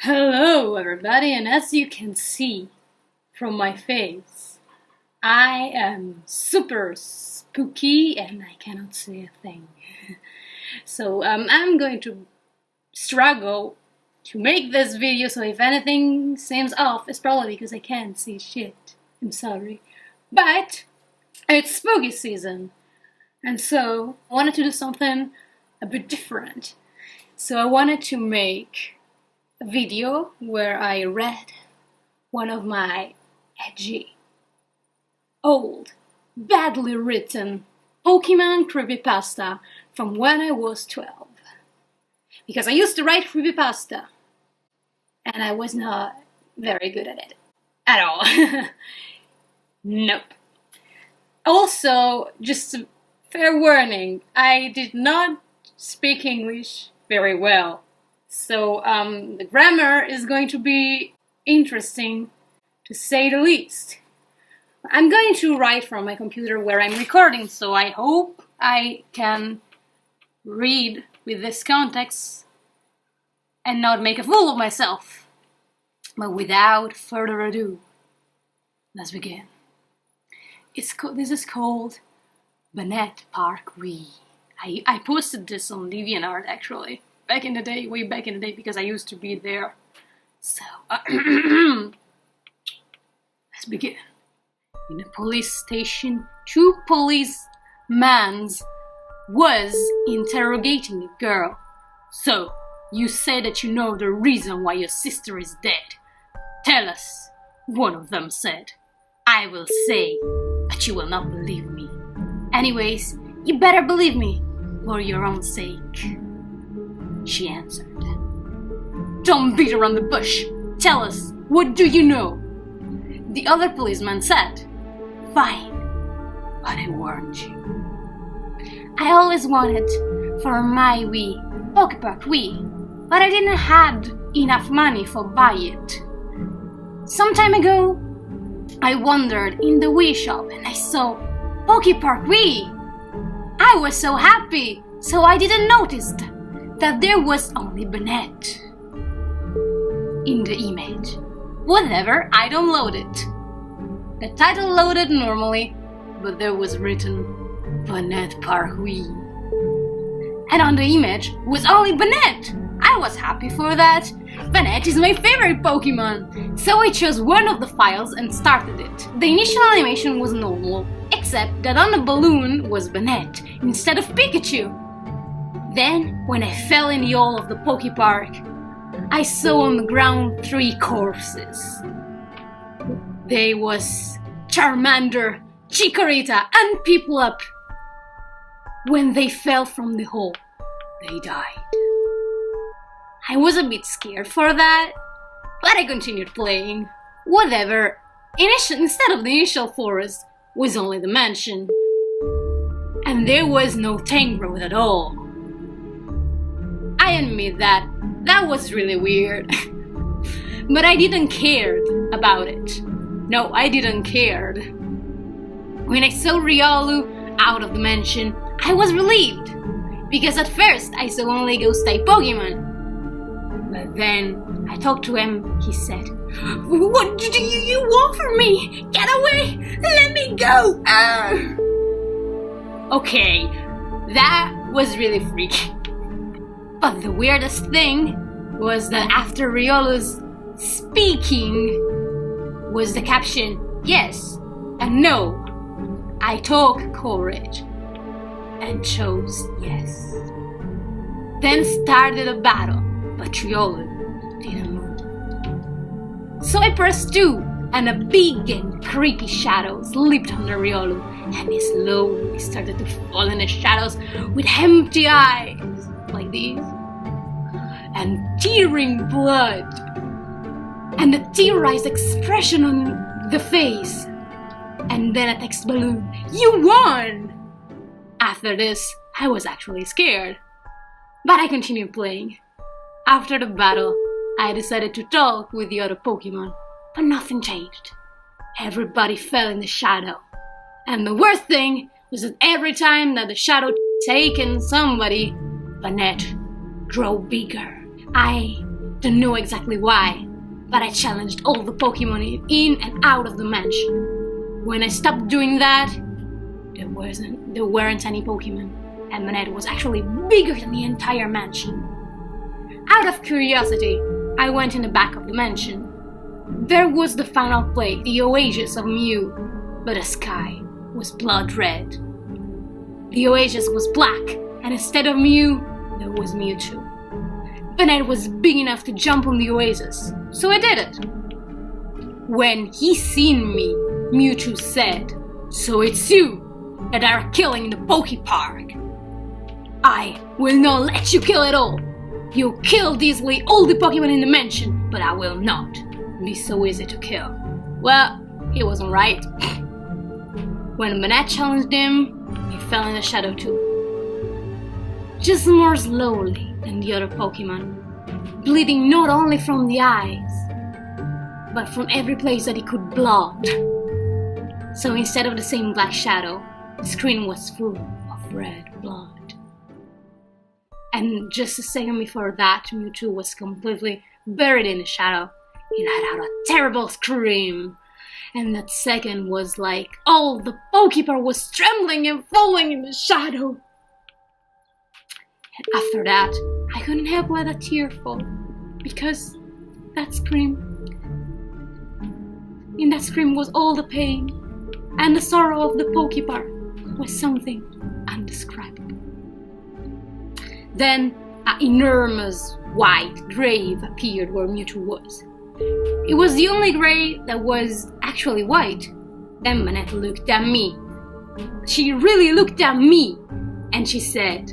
Hello everybody, and as you can see from my face, I am super spooky and I cannot say a thing. So I'm going to struggle to make this video, so if anything seems off, it's probably because I can't see shit. I'm sorry. But it's spooky season, and so I wanted to do something a bit different. So I wanted to make a video where I read one of my edgy, old, badly written Pokémon creepypasta from when I was 12. Because I used to write creepypasta, and I was not very good at it. At all. Nope. Also, just a fair warning, I did not speak English very well. So the grammar is going to be interesting, to say the least. I'm going to write from my computer where I'm recording, so I hope I can read with this context and not make a fool of myself. But without further ado, let's begin. This is called BanettePark. I posted this on DeviantArt actually. Back in the day, way back in the day, because I used to be there. So, let's begin. In a police station, two policemen was interrogating a girl. So, you say that you know the reason why your sister is dead. Tell us, one of them said. I will say, but you will not believe me. Anyways, you better believe me, for your own sake. She answered. Don't beat around the bush. Tell us, what do you know? The other policeman said, Fine, but I warned you. I always wanted for my Poképark but I didn't have enough money for buy it. Some time ago, I wandered in the Wii shop and I saw Poképark I was so happy, so I didn't notice that there was only Banette in the image. Whatever, I don't load it. The title loaded normally, but there was written BanettePark and on the image was only Banette. I was happy for that. Banette is my favorite Pokemon, so I chose one of the files and started it. The initial animation was normal, except that on the balloon was Banette instead of Pikachu. Then, when I fell in the hole of the Poképark, I saw on the ground 3 corpses. They was Charmander, Chikorita, and Piplup. When they fell from the hole, they died. I was a bit scared for that, but I continued playing. Whatever, instead of the initial forest was only the mansion. And there was no Tangrowth at all. I admit that was really weird. But I didn't care about it. No, I didn't care. When I saw Riolu out of the mansion, I was relieved. Because at first I saw only ghost-type Pokemon. But then I talked to him, he said, What do you want from me? Get away! Let me go! Okay, that was really freaky. But the weirdest thing was that after Riolu's speaking was the caption, Yes and no. I took courage and chose yes. Then started a battle, but Riolu didn't move. So I pressed 2, and a big and creepy shadow slipped under Riolu, and he slowly started to fall in the shadows with empty eyes, like these, and tearing blood, and a tearized expression on the face, and then a text balloon, You won! After this, I was actually scared, but I continued playing. After the battle, I decided to talk with the other Pokemon, but nothing changed. Everybody fell in the shadow, and the worst thing was that every time that the shadow taken somebody, Banette grew bigger. I Don't know exactly why, but I challenged all the Pokemon in and out of the mansion. When I stopped doing that, there weren't any Pokemon, and Banette was actually bigger than the entire mansion. Out of curiosity, I went in the back of the mansion. There was the final place, the oasis of Mew, but the sky was blood red. The oasis was black, and instead of Mew, there was Mewtwo. Banette was big enough to jump on the oasis, so I did it. When he seen me, Mewtwo said, "So it's you that are killing the Poképark. I will not let you kill it all. You killed easily all the Pokemon in the mansion, but I will not be so easy to kill." Well, he wasn't right. When Banette challenged him, he fell in the shadow too. Just more slowly than the other Pokemon, bleeding not only from the eyes, but from every place that he could blood. So instead of the same black shadow, the screen was full of red blood. And just a second before that, Mewtwo was completely buried in the shadow. He let out a terrible scream. And that second was like all the Poképark was trembling and falling in the shadow. And after that, I couldn't help let a tear fall, because that scream, in that scream was all the pain, and the sorrow of the Poképark was something indescribable. Then an enormous white grave appeared where Mewtwo was. It was the only grave that was actually white. Then Banette looked at me. She really looked at me, and she said,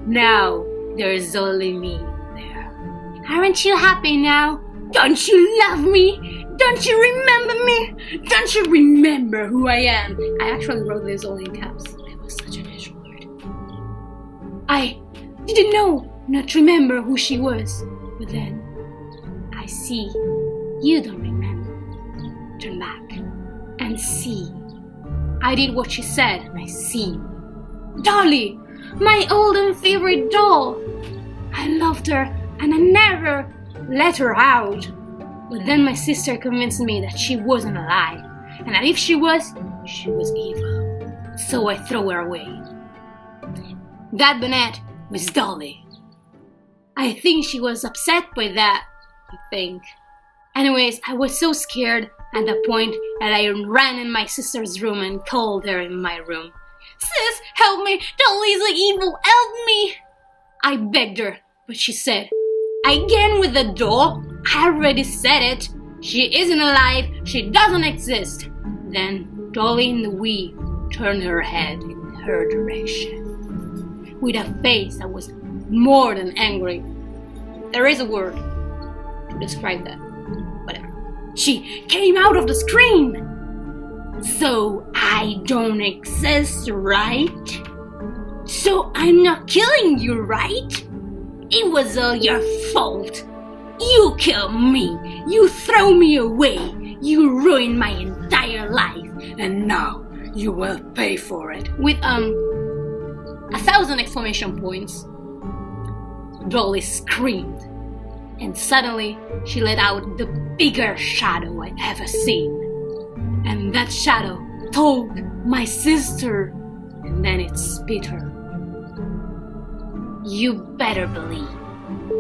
"Now there is only me there. Aren't you happy now? Don't you love me? Don't you remember me? Don't you remember who I am?" I actually wrote this all in caps. It was such an H word. I didn't know not to remember who she was, but then I see you don't remember. Turn back and see. I did what she said, and I see Dolly, my old and favorite doll. I loved her, and I never let her out. But then my sister convinced me that she wasn't alive, and that if she was evil. So I threw her away. That Banette was Dolly. I think she was upset by that, I think. Anyways, I was so scared at the point that I ran in my sister's room and called her in my room. "Sis, help me! Dolly's evil, help me!" I begged her, but she said, "Again with the doll? I already said it. She isn't alive, she doesn't exist." Then Dolly in the Wii turned her head in her direction, with a face that was more than angry. There is a word to describe that. Whatever. She came out of the screen. "So I don't exist, right? So I'm not killing you, right? It was all your fault. You killed me. You threw me away. You ruined my entire life. And now you will pay for it." With 1,000 exclamation points, Dolly screamed. And suddenly, she let out the biggest shadow I'd ever seen. And that shadow told my sister, and then it spit her. "You better believe,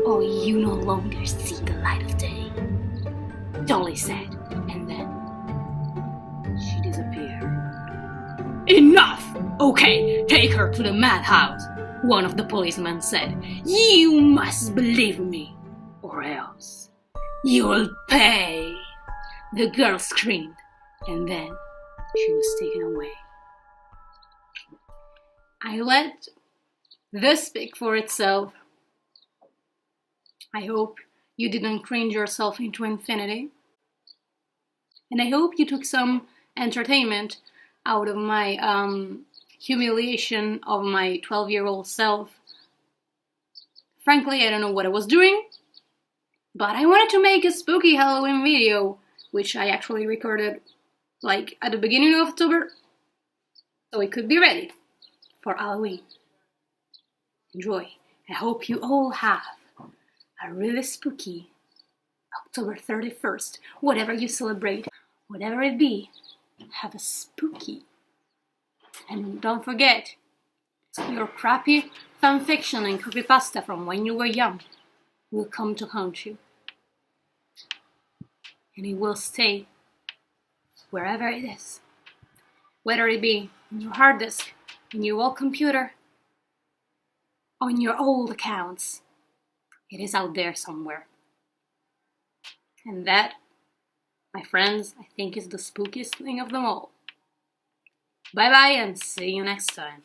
or you no longer see the light of day," Dolly said, and then she disappeared. "Enough! Okay, take her to the madhouse," one of the policemen said. "You must believe me, or else you'll pay." The girl screamed, and then she was taken away. I let this speak for itself. I hope you didn't cringe yourself into infinity. And I hope you took some entertainment out of my humiliation of my 12-year-old self. Frankly, I don't know what I was doing, but I wanted to make a spooky Halloween video, which I actually recorded like at the beginning of October, so it could be ready for Halloween. Enjoy. I hope you all have a really spooky October 31st, whatever you celebrate, whatever it be, have a spooky. And don't forget, your crappy fanfiction and creepypasta from when you were young will come to haunt you. And it will stay wherever it is. Whether it be in your hard disk, in your old computer, on your old accounts, it is out there somewhere. And that, my friends, I think is the spookiest thing of them all. Bye bye and see you next time.